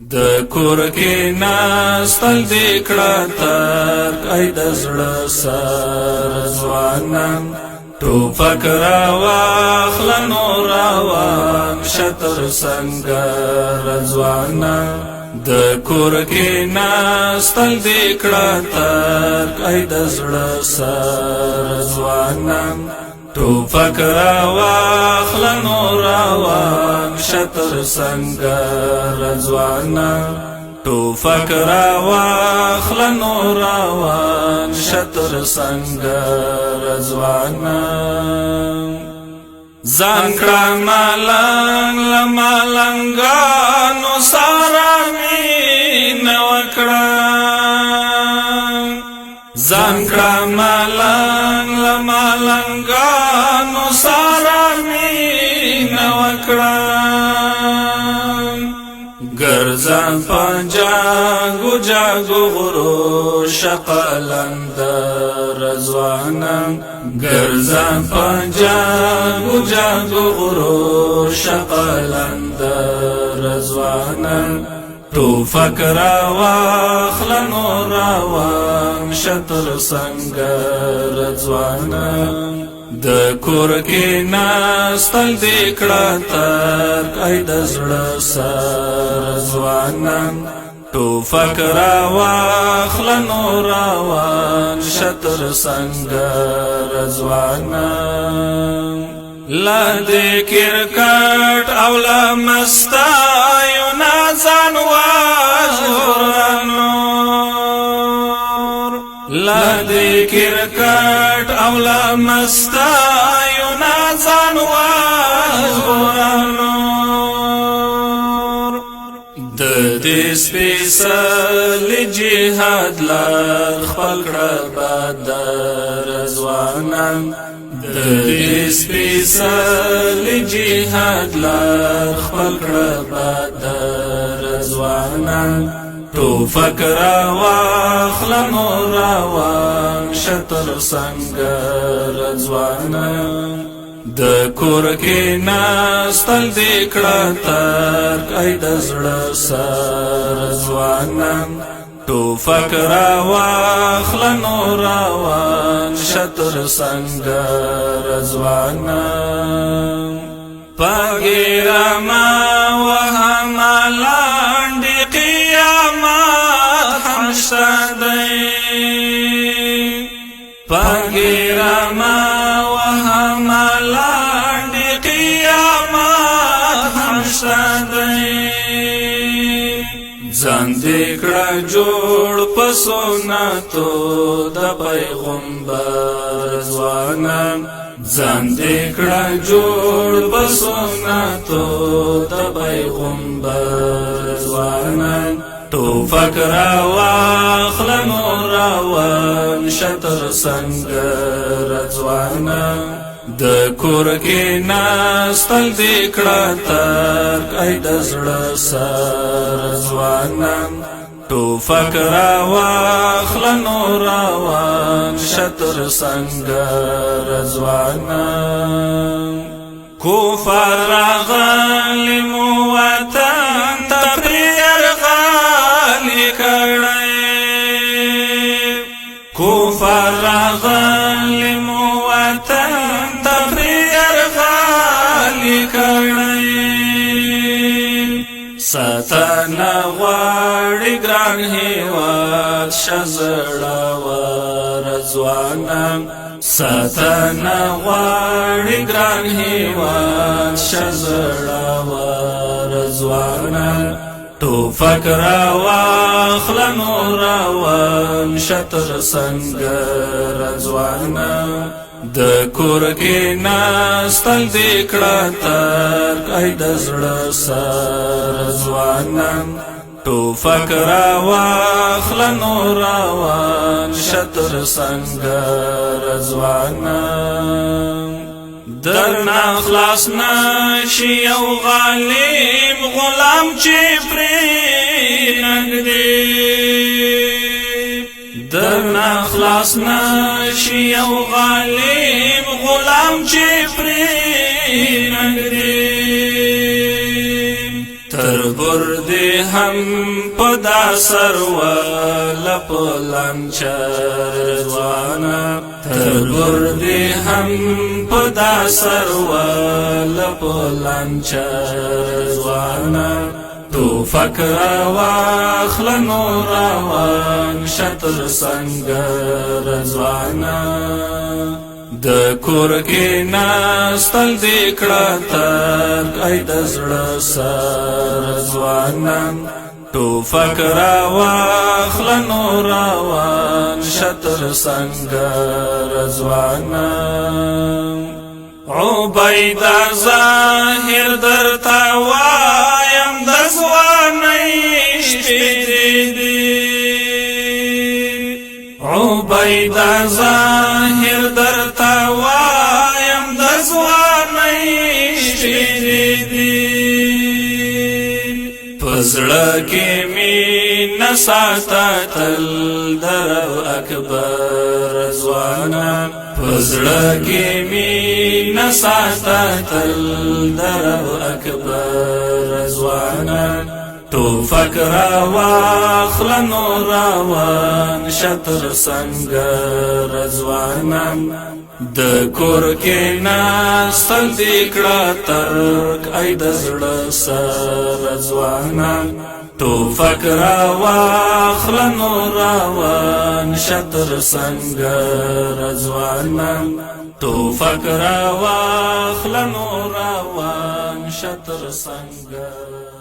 د کور کې ناستل دې کړه ترک ای د زړه سر ځوانان ټوپک راواخله نو روان شه تر سنګر ځوانان د کور کې ناستل دې کړه ترک ای د زړه سر ځوانان ټوپک راواخله نو روان شه تر سنګر ځوانان ټوپک راواخله نو روان شه تر سنګر ځوانان ځان کړه ملنګ له ملنګانو سره مینه وکړه ځان کړه ملنګ له ملنګانو سره مینه وکړه ګرځان په جاګو جاګو غرو شقلندر ځوانان ګرځان په جاګو جاګو غرو شقلندر ځوانان ټوپک راواخله نو روان شه تر سنګر ځوانان د کور کې ناستل دې کړه ترک ای د زړه سر ځوانان ټوپک راواخله نو روان شه تر سنګر ځوانان لا دې کرکټ او لا مستایو نازان وازورانور لا دې کرکټ او لا مستایو نازان وازورانور د دې سپېڅلي جهاد لار خپل کړه بدر ځوانان د دې سپېڅلي جهاد لار خپل کړه بدر ځوانان ټوپک راواخله نو روان شه تر سنګر ځوانان د کور کې ناستل دې کړه ترک ای د زړه سر ځوانان ټوپک راواخله نو روان شه تر سنګر ځوانان پګیرا ما وهما لاندې قیامت هم شته دی پګیرا ما وهما لاندې قیامت هم شته دی ځان دې کړه جوړ په سنتو د پیغمبر ځوانان ځان دې کړه جوړ په سنتو د پیغمبر ځوانان ټوپک راواخله نو روان شه تر سنګر ځوانان د کور کې ناستل دې کړه ترک ای د زړه سر ځوانان ټوپک راواخله نو روان شه تر سنګر ځوانان کفر راغلی مو وطن ته پرې یرغلې کړی کفر راغلی مو وطن ته پرې یرغلې کړی ستنه غواړي ګران هېواد شه زړور ځوانان ستنه غواړي ګران هېواد شه زړور ځوانان ټوپک راواخله نو روان شه تر سنګر ځوانان د کور کې ناستل دې کړه ترک ای د زړه سر ځوانان ټوپک راواخله نو روان شه تر سنګر ځوانان درنا خلاص نشي یو غالب غلام چې پرې نږدې درنا خلاص نشي یو غالب غلام چې پرې نږدې تربور دی هم پدا سرول پلانچر زوانا تربور دی هم پدا سرول پلانچر زوانا تو فکر واخل نوروان شطر سنگر زوانا د کور کې ناستل دکړه تر ای د زړه سر ځوانان ټوفک راواخل نو روان شطر سنگر ځوانان عبیده ظاهر درته وایم د ځوانۍ شپې دي عبیده ظاهر درته وایم د ځوانۍ شپې دي په زړه کې مینه ساته تل درو اکبر ځوانان په زړه کې مینه ساته تل درو اکبر ځوانان ټوفک راواخل نو روان شطر سنگر ځوانان د کور کې ناستل دکړه ترک ای د زړه سر ځوانان ټوفک راواخل نو روان شطر سنگر ځوانان ټوفک راواخل نو روان شطر سنگر